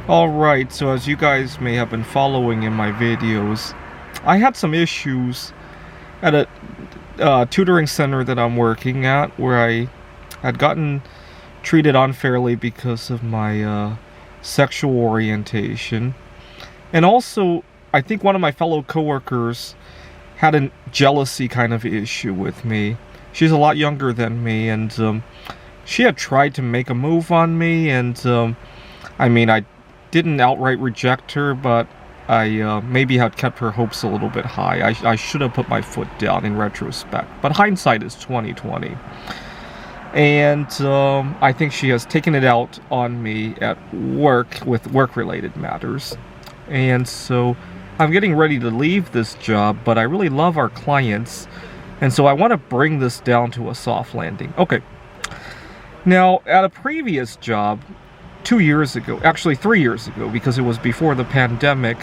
Alright, so as you guys may have been following in my videos, I had some issues at a tutoring center that I'm working at where I had gotten treated unfairly because of my sexual orientation. And also, I think one of my fellow coworkers had a jealousy kind of issue with me. She's a lot younger than me, and she had tried to make a move on me, and I didn't outright reject her, but I maybe had kept her hopes a little bit high. I should have put my foot down in retrospect, but hindsight is 20/20. And I think she has taken it out on me at work with work-related matters. And so I'm getting ready to leave this job, but I really love our clients, and so I want to bring this down to a soft landing. Okay. Now, at a previous job, 2 years ago, actually 3 years ago, because it was before the pandemic,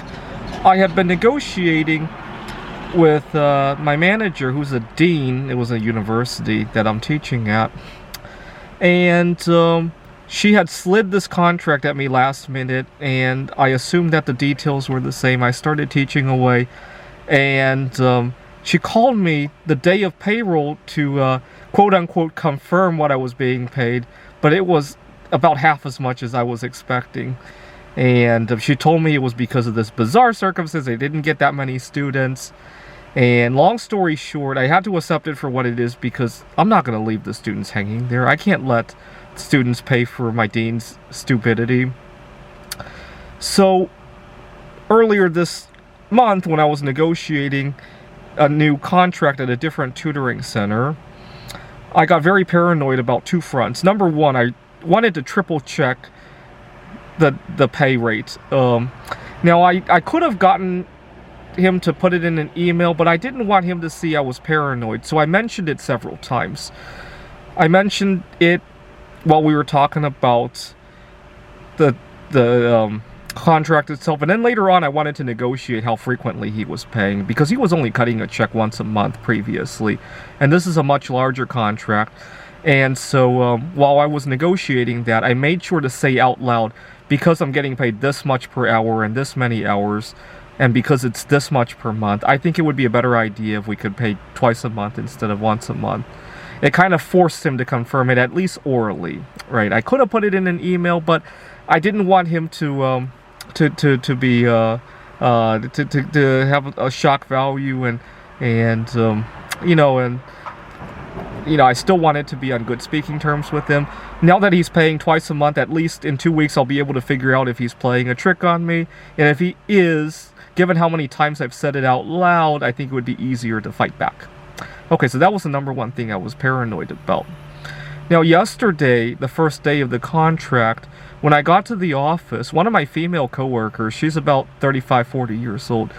I had been negotiating with my manager, who's a dean. It was a university that I'm teaching at, and she had slid this contract at me last minute, and I assumed that the details were the same. I started teaching away, and she called me the day of payroll to quote-unquote confirm what I was being paid, but it was about half as much as I was expecting. And she told me it was because of this bizarre circumstance. They didn't get that many students. And long story short, I had to accept it for what it is, because I'm not going to leave the students hanging there. I can't let students pay for my dean's stupidity. So earlier this month, when I was negotiating a new contract at a different tutoring center, I got very paranoid about two fronts. Number one, I wanted to triple check the pay rate. Now I could have gotten him to put it in an email, but I didn't want him to see I was paranoid, so I mentioned it several times. I mentioned it while we were talking about the contract itself, and then later on I wanted to negotiate how frequently he was paying, because he was only cutting a check once a month previously, and this is a much larger contract. And so while I was negotiating that, I made sure to say out loud, because I'm getting paid this much per hour and this many hours, and because it's this much per month, I think it would be a better idea if we could pay twice a month instead of once a month. It kind of forced him to confirm it, at least orally, right? I could have put it in an email, but I didn't want him to have a shock value, and I still wanted to be on good speaking terms with him. Now that he's paying twice a month, at least in 2 weeks, I'll be able to figure out if he's playing a trick on me. And if he is, given how many times I've said it out loud, I think it would be easier to fight back. Okay, so that was the number one thing I was paranoid about. Now, yesterday, the first day of the contract, when I got to the office, one of my female coworkers, she's about 35, 40 years old,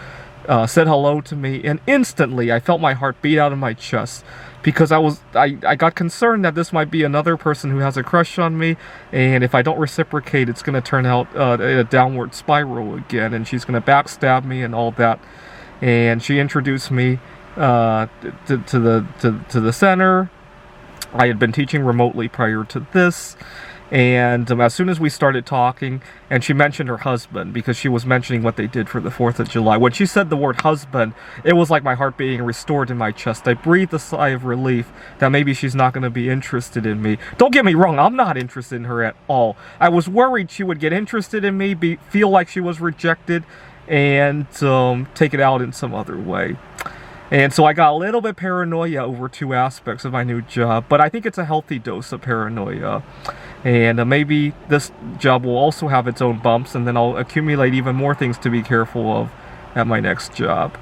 said hello to me, and instantly I felt my heart beat out of my chest, because I got concerned that this might be another person who has a crush on me, and if I don't reciprocate, it's going to turn out a downward spiral again, and she's going to backstab me and all that. And she introduced me to the center. I had been teaching remotely prior to this, and as soon as we started talking, and she mentioned her husband, because she was mentioning what they did for the 4th of July. When she said the word husband, it was like my heart being restored in my chest. I breathed a sigh of relief that maybe she's not going to be interested in me. Don't get me wrong, I'm not interested in her at all. I was worried she would get interested in me, feel like she was rejected, and take it out in some other way. And so I got a little bit paranoia over two aspects of my new job, but I think it's a healthy dose of paranoia. And maybe this job will also have its own bumps, and then I'll accumulate even more things to be careful of at my next job.